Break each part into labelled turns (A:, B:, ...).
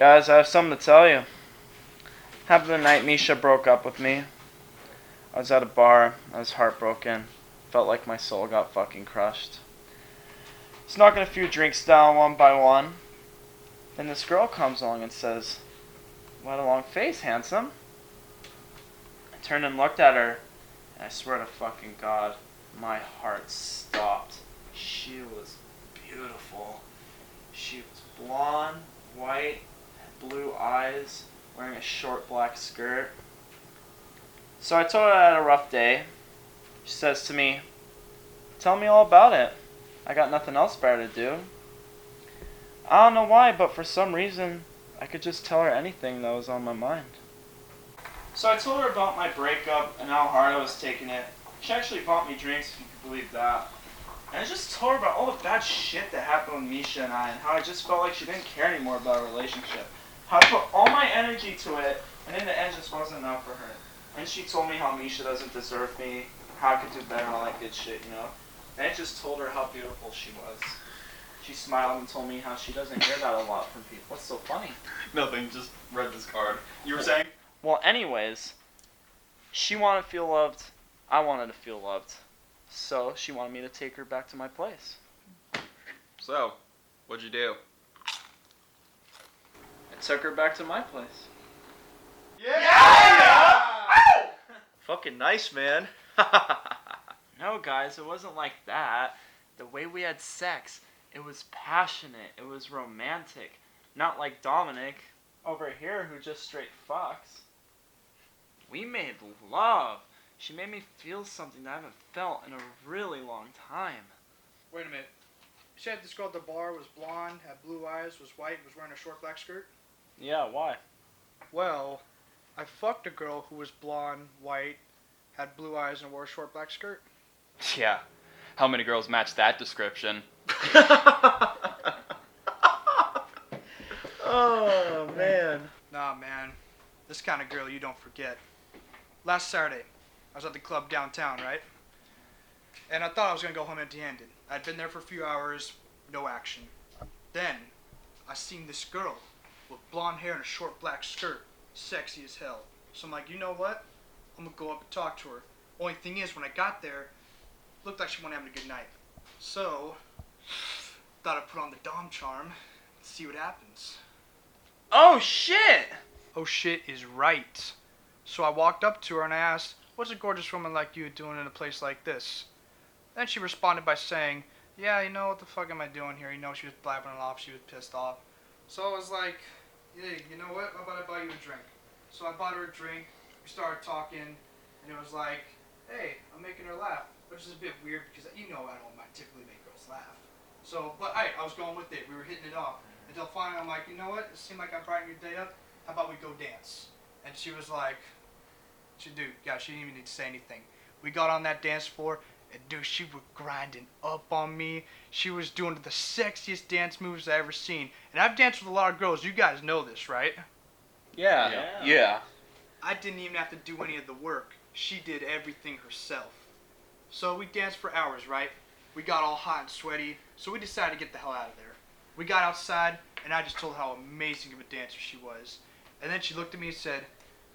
A: Guys, I have something to tell you. Happened the night Misha broke up with me. I was at a bar. I was heartbroken. Felt like my soul got fucking crushed. Was knocking a few drinks down one by one. Then this girl comes along and says, "What a long face, handsome." I turned and looked at her, and I swear to fucking God, my heart stopped. She was beautiful. She was blonde, white, had blue eyes, wearing a short black skirt. So I told her I had a rough day. She says to me, "Tell me all about it. I got nothing else better to do." I don't know why, but for some reason, I could just tell her anything that was on my mind. So I told her about my breakup and how hard I was taking it. She actually bought me drinks, if you could believe that. And I just told her about all the bad shit that happened with Misha and I, and how I just felt like she didn't care anymore about our relationship. How I put all my energy to it, and in the end, just wasn't enough for her. And she told me how Misha doesn't deserve me, how I could do better, and all that good shit, you know? And I just told her how beautiful she was. She smiled and told me how she doesn't hear that a lot from people. What's so funny?
B: Nothing, just read this card. You were saying?
A: Well, anyways, she wanted to feel loved. I wanted to feel loved. So she wanted me to take her back to my place.
B: So, what'd you do?
A: I took her back to my place.
B: Yeah!
A: Fucking nice, man. No, guys, it wasn't like that. The way we had sex, it was passionate. It was romantic. Not like Dominic over here who just straight fucks. We made love. She made me feel something that I haven't felt in a really long time.
C: Wait a minute. You said this girl at the bar was blonde, had blue eyes, was white, was wearing a short black skirt?
A: Yeah, why?
C: Well, I fucked a girl who was blonde, white, had blue eyes, and wore a short black skirt.
B: Yeah. How many girls match that description?
A: Oh, man.
C: Nah, man. This kind of girl you don't forget. Last Saturday, I was at the club downtown, right? And I thought I was going to go home empty-handed. I'd been there for a few hours, no action. Then, I seen this girl with blonde hair and a short black skirt, sexy as hell. So I'm like, you know what? I'm going to go up and talk to her. Only thing is, when I got there, looked like she wasn't having a good night. So, thought I'd put on the Dom charm and see what happens.
A: Oh, shit!
C: Oh shit is right. So I walked up to her and I asked, "What's a gorgeous woman like you doing in a place like this?" Then she responded by saying, "Yeah, you know, what the fuck am I doing here?" You know, she was blabbering off, she was pissed off. So I was like, "Hey, you know what? How about I buy you a drink?" So I bought her a drink, we started talking, and it was like, "Hey, I'm making her laugh," which is a bit weird because, you know, I don't typically make girls laugh. So, but I was going with it, we were hitting it off. Until finally I'm like, you know what? It seemed like I brightened your day up. How about we go dance? And she was like, she didn't even need to say anything. We got on that dance floor, and dude, she was grinding up on me. She was doing the sexiest dance moves I ever seen. And I've danced with a lot of girls. You guys know this, right?
B: Yeah.
C: I didn't even have to do any of the work. She did everything herself. So we danced for hours, right? We got all hot and sweaty, so we decided to get the hell out of there. We got outside, and I just told her how amazing of a dancer she was. And then she looked at me and said,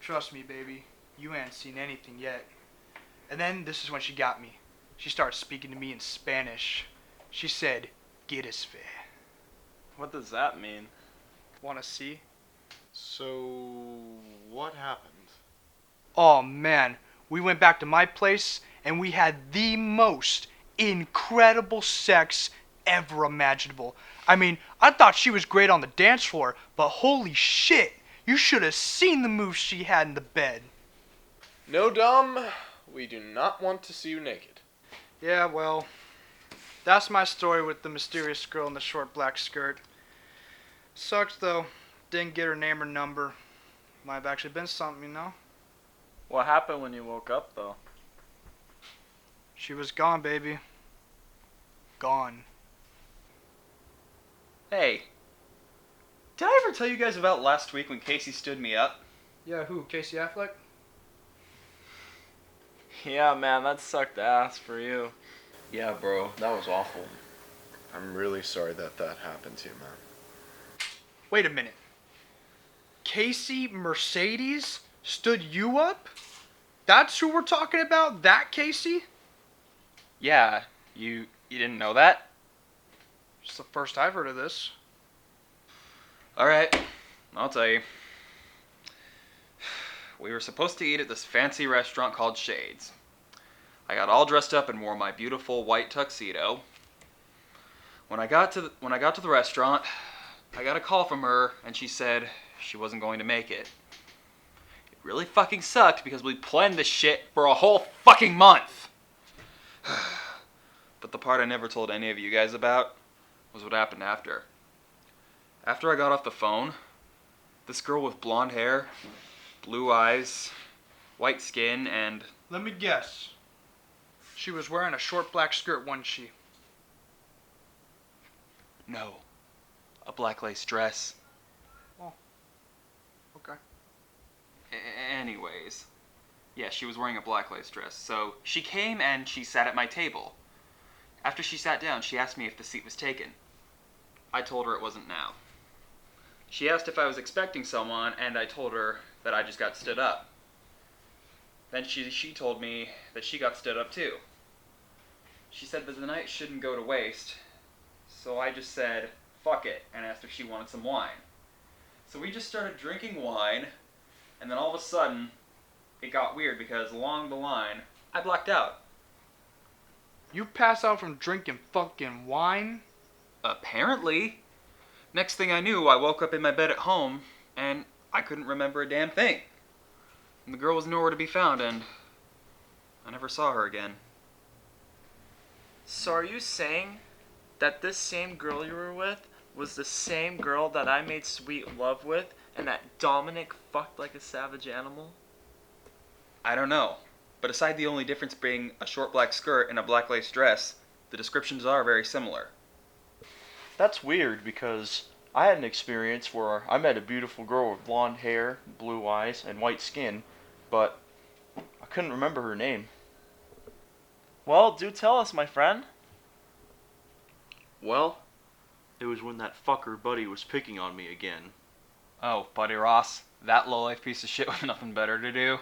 C: "Trust me, baby, you ain't seen anything yet." And then this is when she got me. She started speaking to me in Spanish. She said, "Quieres ver?"
A: What does that mean?
C: Wanna see?
D: So, what happened?
C: Oh man, we went back to my place, and we had the most incredible sex ever imaginable. I mean, I thought she was great on the dance floor, but holy shit, you should have seen the moves she had in the bed.
D: No, Dom, we do not want to see you naked.
C: Yeah, well, that's my story with the mysterious girl in the short black skirt. Sucks though, didn't get her name or number. Might have actually been something, you know?
A: What happened when you woke up, though?
C: She was gone, baby. Gone.
B: Hey. Did I ever tell you guys about last week when Casey stood me up?
C: Yeah, who? Casey Affleck?
A: Yeah, man, that sucked ass for you.
D: Yeah, bro, that was awful. I'm really sorry that happened to you, man.
C: Wait a minute. Casey Mercedes stood you up? That's who we're talking about? That Casey?
B: Yeah, you didn't know that?
C: It's the first I've heard of this.
B: Alright, I'll tell you. We were supposed to eat at this fancy restaurant called Shades. I got all dressed up and wore my beautiful white tuxedo. When I got to the restaurant, I got a call from her and she said she wasn't going to make it. It really fucking sucked because we planned this shit for a whole fucking month. But the part I never told any of you guys about was what happened after. After I got off the phone, this girl with blonde hair, blue eyes, white skin, and...
C: Let me guess. She was wearing a short black skirt, wasn't she?
B: No, a black lace dress.
C: Oh, okay.
B: Anyways, yeah, she was wearing a black lace dress. So she came and she sat at my table. After she sat down, she asked me if the seat was taken. I told her it wasn't now. She asked if I was expecting someone, and I told her that I just got stood up. Then she told me that she got stood up too. She said that the night shouldn't go to waste, so I just said, fuck it, and asked if she wanted some wine. So we just started drinking wine, and then all of a sudden, it got weird because along the line, I blacked out.
C: You passed out from drinking fucking wine?
B: Apparently. Next thing I knew, I woke up in my bed at home, and I couldn't remember a damn thing. And the girl was nowhere to be found, and I never saw her again.
A: So are you saying that this same girl you were with was the same girl that I made sweet love with and that Dominic fucked like a savage animal?
B: I don't know. But aside the only difference being a short black skirt and a black lace dress, the descriptions are very similar.
E: That's weird because I had an experience where I met a beautiful girl with blonde hair, blue eyes, and white skin, but I couldn't remember her name.
A: Well, do tell us, my friend.
E: Well, it was when that fucker Buddy was picking on me again.
B: Oh, Buddy Ross, that low-life piece of shit with nothing better to do.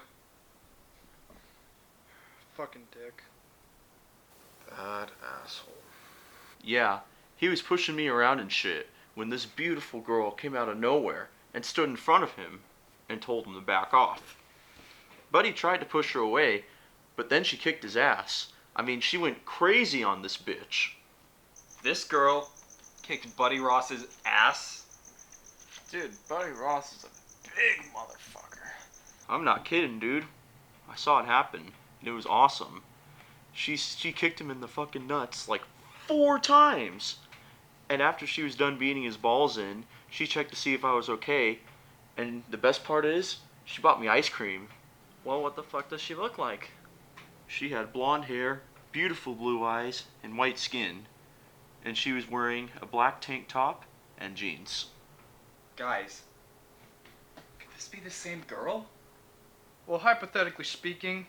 C: Fucking dick.
D: That asshole.
E: Yeah, he was pushing me around and shit when this beautiful girl came out of nowhere and stood in front of him and told him to back off. Buddy tried to push her away, but then she kicked his ass. I mean, she went crazy on this bitch.
B: This girl kicked Buddy Ross's ass.
A: Dude, Buddy Ross is a big motherfucker.
E: I'm not kidding, dude. I saw it happen, and it was awesome. She kicked him in the fucking nuts like 4 times. And after she was done beating his balls in, she checked to see if I was okay. And the best part is, she bought me ice cream.
A: Well, what the fuck does she look like?
E: She had blonde hair, beautiful blue eyes, and white skin. And she was wearing a black tank top and jeans.
B: Guys, could this be the same girl?
C: Well, hypothetically speaking,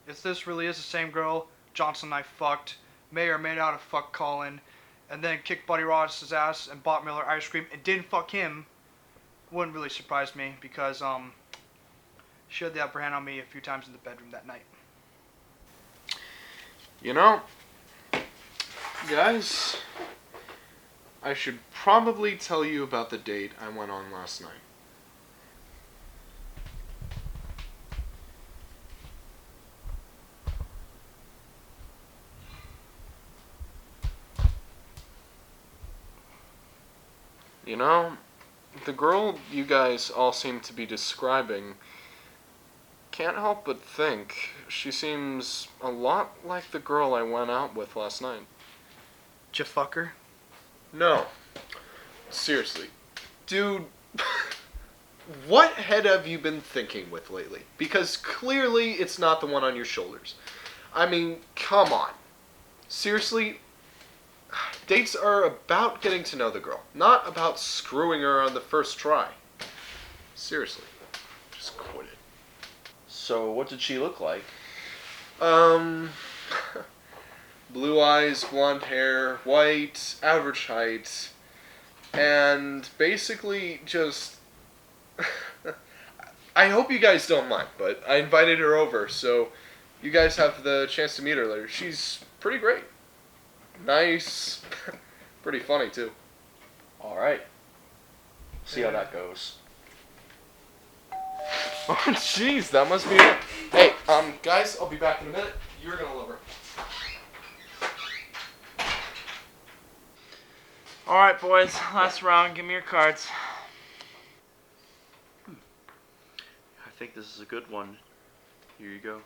C: if this really is the same girl Johnson and I fucked, may or may not have fucked Colin, and then kicked Buddy Ross's ass and bought Miller ice cream and didn't fuck him, wouldn't really surprise me because she had the upper hand on me a few times in the bedroom that night.
D: You know, guys, I should probably tell you about the date I went on last night. You know, the girl you guys all seem to be describing, can't help but think she seems a lot like the girl I went out with last night.
C: Did you fuck her?
D: No. Seriously. Dude, what head have you been thinking with lately? Because clearly it's not the one on your shoulders. I mean, come on. Seriously, dates are about getting to know the girl, not about screwing her on the first try. Seriously, just quit it.
E: So, what did she look like?
D: Blue eyes, blonde hair, white, average height, and basically just I hope you guys don't mind, but I invited her over, so you guys have the chance to meet her later. She's pretty great. Nice. Pretty funny, too.
E: All right. See how that goes.
D: Oh, jeez, that must be it. Hey, guys, I'll be back in a minute. You're gonna love her.
A: Alright, boys. Last round. Give me your cards.
E: I think this is a good one. Here you go.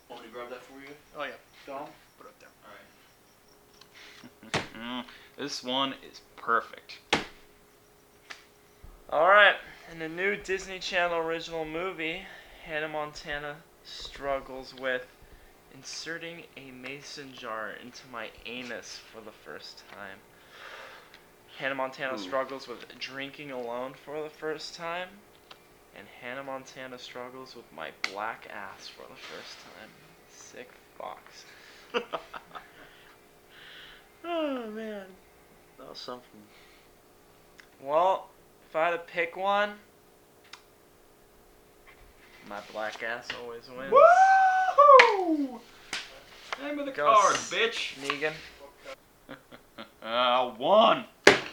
E: Want me to grab that for you?
C: Oh yeah.
A: Don't.
C: Put it there.
B: This one is perfect.
A: Alright. In the new Disney Channel original movie, Hannah Montana struggles with inserting a mason jar into my anus for the first time. Hannah Montana struggles with drinking alone for the first time. And Hannah Montana struggles with my black ass for the first time. Sick fox.
E: Oh man, that was something.
A: Well, if I had to pick one, my black ass always wins.
B: Woohoo! Name of the
A: Go
B: card, bitch.
A: Negan.
B: One.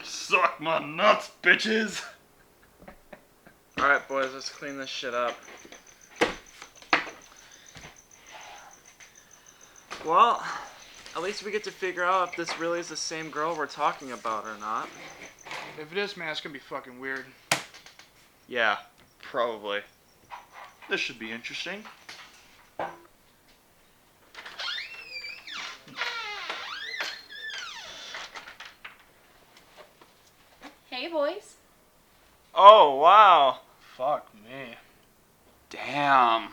B: Suck my nuts, bitches.
A: Alright, boys, let's clean this shit up. Well, at least we get to figure out if this really is the same girl we're talking about or not.
C: If it is, man, it's gonna be fucking weird.
E: Yeah, probably. This should be interesting.
F: Hey, boys.
A: Oh, wow.
C: Fuck me.
B: Damn.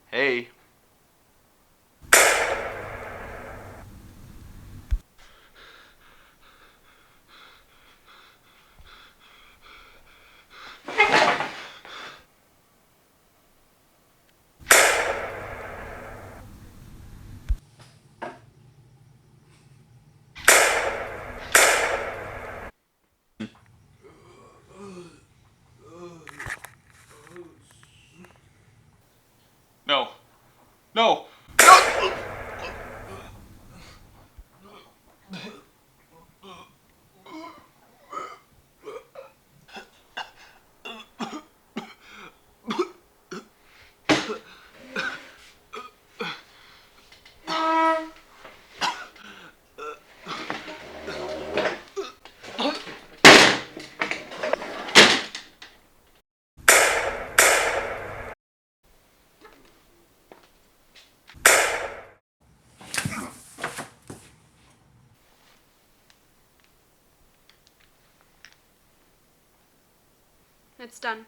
E: Hey.
B: No. No.
F: It's done.